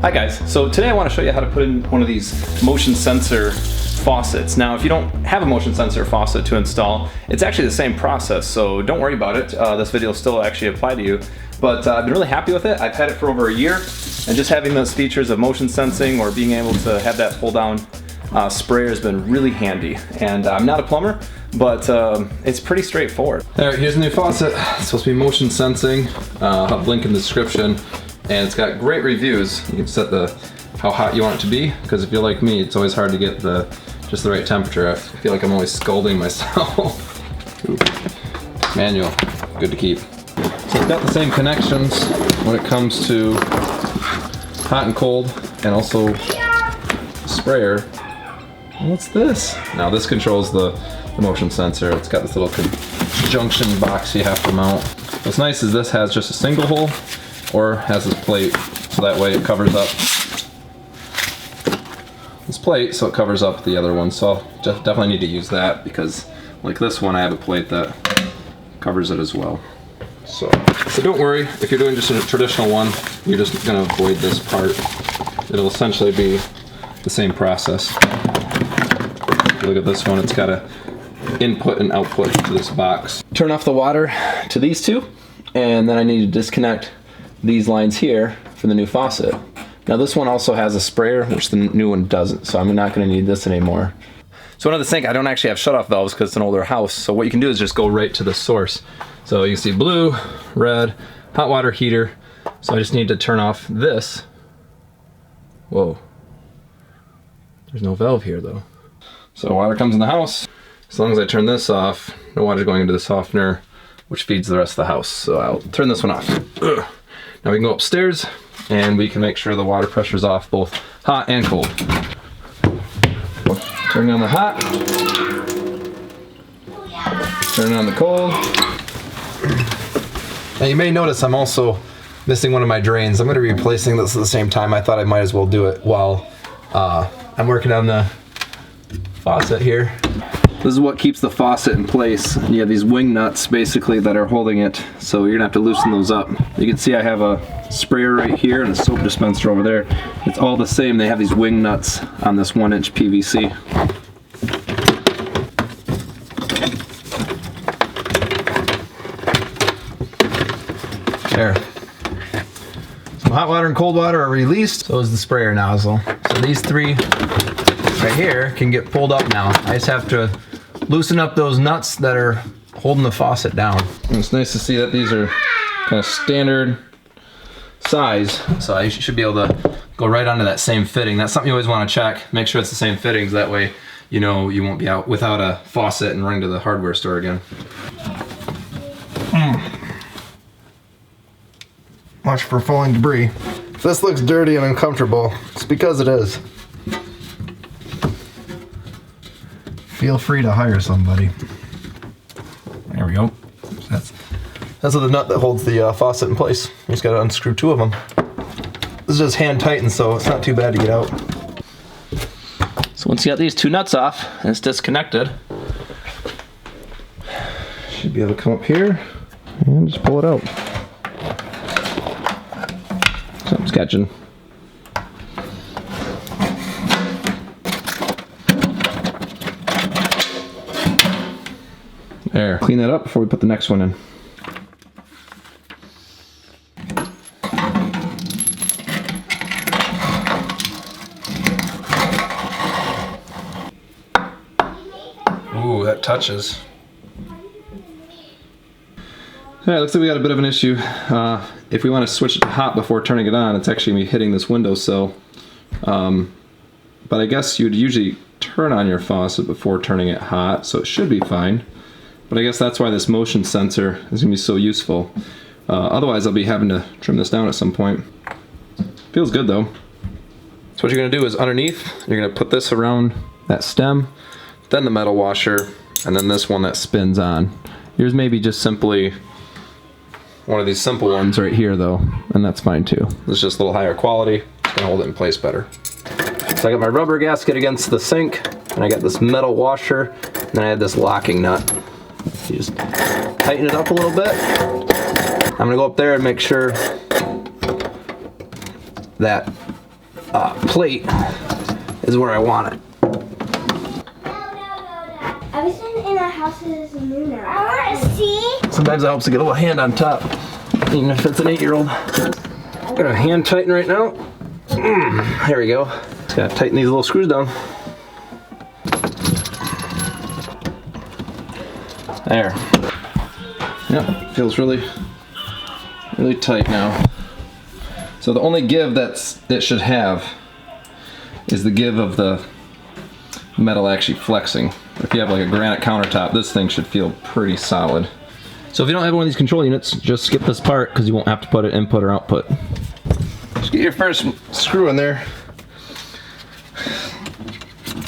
Hi guys, so today I want to show you how to put in one of these motion sensor faucets. Now if you don't have a motion sensor faucet to install, it's actually the same process, so don't worry about it. This video will still actually apply to you. But I've been really happy with it. I've had it for over a year, and just having those features of motion sensing or being able to have that pull down sprayer has been really handy. And I'm not a plumber, but it's pretty straightforward. Alright, here's a new faucet. It's supposed to be motion sensing. I'll have a link in the description. And it's got great reviews. You can set how hot you want it to be, because if you're like me, it's always hard to get just the right temperature. I feel like I'm always scalding myself. Ooh. Manual, good to keep. So it's got the same connections when it comes to hot and cold, and also sprayer. What's this? Now this controls the motion sensor. It's got this little junction box you have to mount. What's nice is this has just a single hole, or has this plate, so that way it covers up this plate, so it covers up the other one. So I'll definitely need to use that, because like this one, I have a plate that covers it as well. So don't worry, if you're doing just a traditional one, you're just gonna avoid this part. It'll essentially be the same process. If you look at this one, it's got a input and output to this box. Turn off the water to these two, and then I need to disconnect these lines here for the new faucet. Now this one also has a sprayer, which the new one doesn't, so I'm not going to need this anymore. So under the sink, I don't actually have shutoff valves because it's an older house, so what you can do is just go right to the source. So you can see blue, red, hot water heater. So I just need to turn off this. Whoa. There's no valve here though. So water comes in the house. As long as I turn this off, no water's going into the softener, which feeds the rest of the house. So I'll turn this one off. Ugh. Now we can go upstairs and we can make sure the water pressure's off, both hot and cold. Turning on the hot. Turning on the cold. Now you may notice I'm also missing one of my drains. I'm going to be replacing this at the same time. I thought I might as well do it while I'm working on the faucet here. This is what keeps the faucet in place. You have these wing nuts basically that are holding it, so you're gonna have to loosen those up. You can see I have a sprayer right here and a soap dispenser over there. It's all the same. They have these wing nuts on this 1-inch PVC. There. Some hot water and cold water are released. So is the sprayer nozzle. So these three right here can get pulled up now. I just have to loosen up those nuts that are holding the faucet down. And it's nice to see that these are kind of standard size, so I should be able to go right onto that same fitting. That's something you always want to check. Make sure it's the same fittings, that way you know you won't be out without a faucet and running to the hardware store again. Watch for falling debris. If this looks dirty and uncomfortable, it's because it is. Feel free to hire somebody. There we go. That's the nut that holds the faucet in place. You just gotta unscrew two of them. This is just hand tightened, so it's not too bad to get out. So once you got these two nuts off and it's disconnected, Should be able to come up here and just pull it out. Something's catching. There. Clean that up before we put the next one in. Ooh, that touches. Alright, looks like we got a bit of an issue. If we want to switch it to hot before turning it on, it's actually going to be hitting this windowsill. But I guess you'd usually turn on your faucet before turning it hot, so it should be fine. But I guess that's why this motion sensor is going to be so useful. Otherwise, I'll be having to trim this down at some point. Feels good though. So what you're going to do is underneath, you're going to put this around that stem, then the metal washer, and then this one that spins on. Yours may be just simply one of these simple ones right here though, and that's fine too. This is just a little higher quality. It's going to hold it in place better. So I got my rubber gasket against the sink, and I got this metal washer, and then I had this locking nut. You just tighten it up a little bit. I'm gonna go up there and make sure that plate is where I want it. I was in our house as a nooner. I want to see. Sometimes it helps to get a little hand on top, even if it's an 8-year-old. I'm gonna hand tighten right now. There we go. Just gotta tighten these little screws down. There. Yep, feels really tight now. So the only give it should have is the give of the metal actually flexing. If you have like a granite countertop, this thing should feel pretty solid. So if you don't have one of these control units, just skip this part because you won't have to put it input or output. Just get your first screw in there.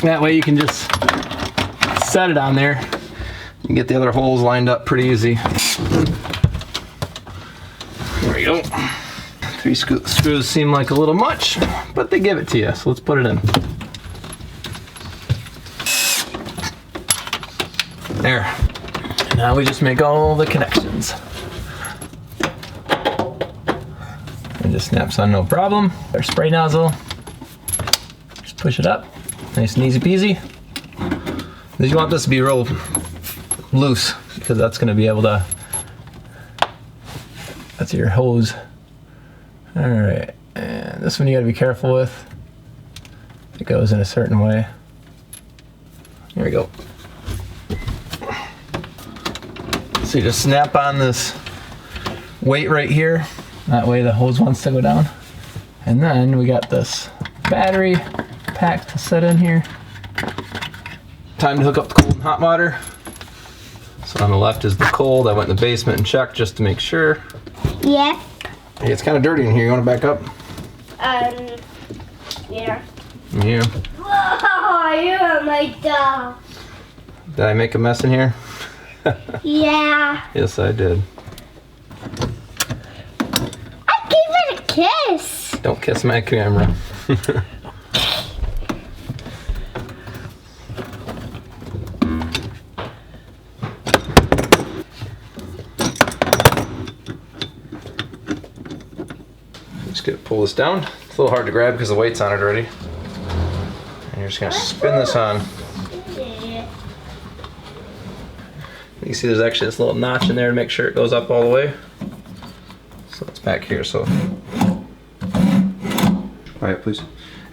That way you can just set it on there. You can get the other holes lined up pretty easy. There we go. 3 screws seem like a little much, but they give it to you, so let's put it in. There. Now we just make all the connections. It just snaps on no problem. Our spray nozzle. Just push it up. Nice and easy peasy. You want this to be real loose because that's going to be able to, that's your hose. Alright, and this one you got to be careful with. It goes in a certain way. Here we go. So you just snap on this weight right here. That way the hose wants to go down. And then we got this battery pack to set in here. Time to hook up the cold and hot water. So on the left is the cold. I went in the basement and checked just to make sure. Yeah. Hey, it's kind of dirty in here. You want to back up? Yeah. Yeah. Whoa, you're my dog. Did I make a mess in here? Yeah. Yes, I did. I gave it a kiss. Don't kiss my camera. Just gonna pull this down. It's a little hard to grab because the weight's on it already. And you're just gonna spin this on. You can see there's actually this little notch in there to make sure it goes up all the way. So it's back here, so. Quiet, please.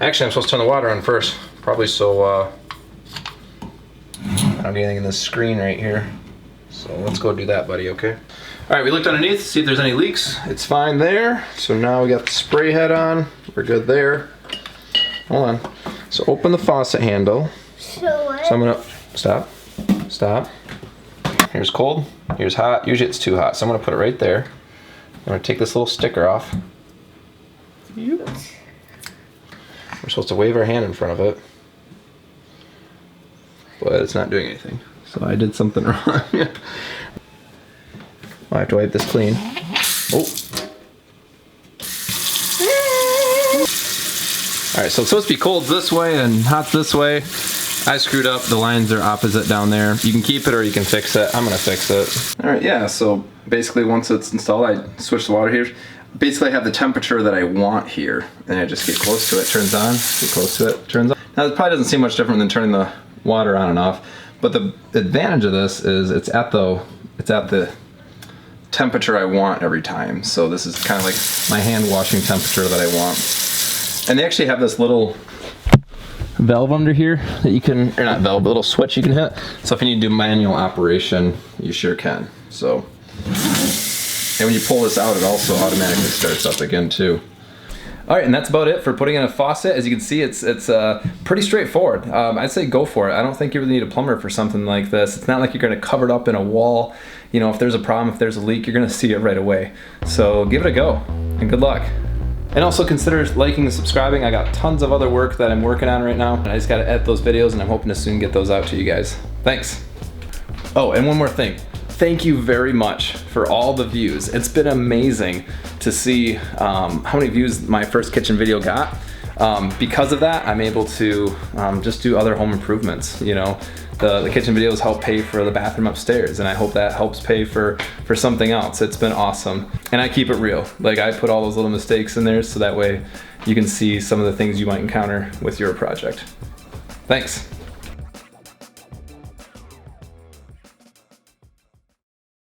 Actually, I'm supposed to turn the water on first. Probably so I don't get anything in this screen right here. So let's go do that, buddy, okay? All right, we looked underneath to see if there's any leaks. It's fine there. So now we got the spray head on. We're good there. Hold on. So open the faucet handle. So what? So I'm gonna, stop. Here's cold, here's hot. Usually it's too hot, so I'm gonna put it right there. I'm gonna take this little sticker off. Yep. We're supposed to wave our hand in front of it, but it's not doing anything. So I did something wrong. I have to wipe this clean. Oh. All right, so it's supposed to be cold this way and hot this way. I screwed up, the lines are opposite down there. You can keep it or you can fix it. I'm gonna fix it. All right, yeah, so basically once it's installed, I switch the water heaters. Basically I have the temperature that I want here. And I just get close to it, turns on, get close to it, turns on. Now it probably doesn't seem much different than turning the water on and off, but the advantage of this is it's at the temperature I want every time. So this is kind of like my hand washing temperature that I want. And they actually have this little valve under here that you can, or not valve, but little switch you can hit. So if you need to do manual operation, you sure can. So, and when you pull this out, it also automatically starts up again too. All right, and that's about it for putting in a faucet. As you can see, it's pretty straightforward. I'd say go for it. I don't think you really need a plumber for something like this. It's not like you're gonna cover it up in a wall. You know, if there's a problem, if there's a leak, you're gonna see it right away. So give it a go, and good luck. And also consider liking and subscribing. I got tons of other work that I'm working on right now, and I just gotta edit those videos, and I'm hoping to soon get those out to you guys. Thanks. Oh, and one more thing. Thank you very much for all the views. It's been amazing to see how many views my first kitchen video got. Because of that, I'm able to just do other home improvements, you know. the kitchen videos help pay for the bathroom upstairs, and I hope that helps pay for something else. It's been awesome. And I keep it real. Like, I put all those little mistakes in there so that way you can see some of the things you might encounter with your project. Thanks.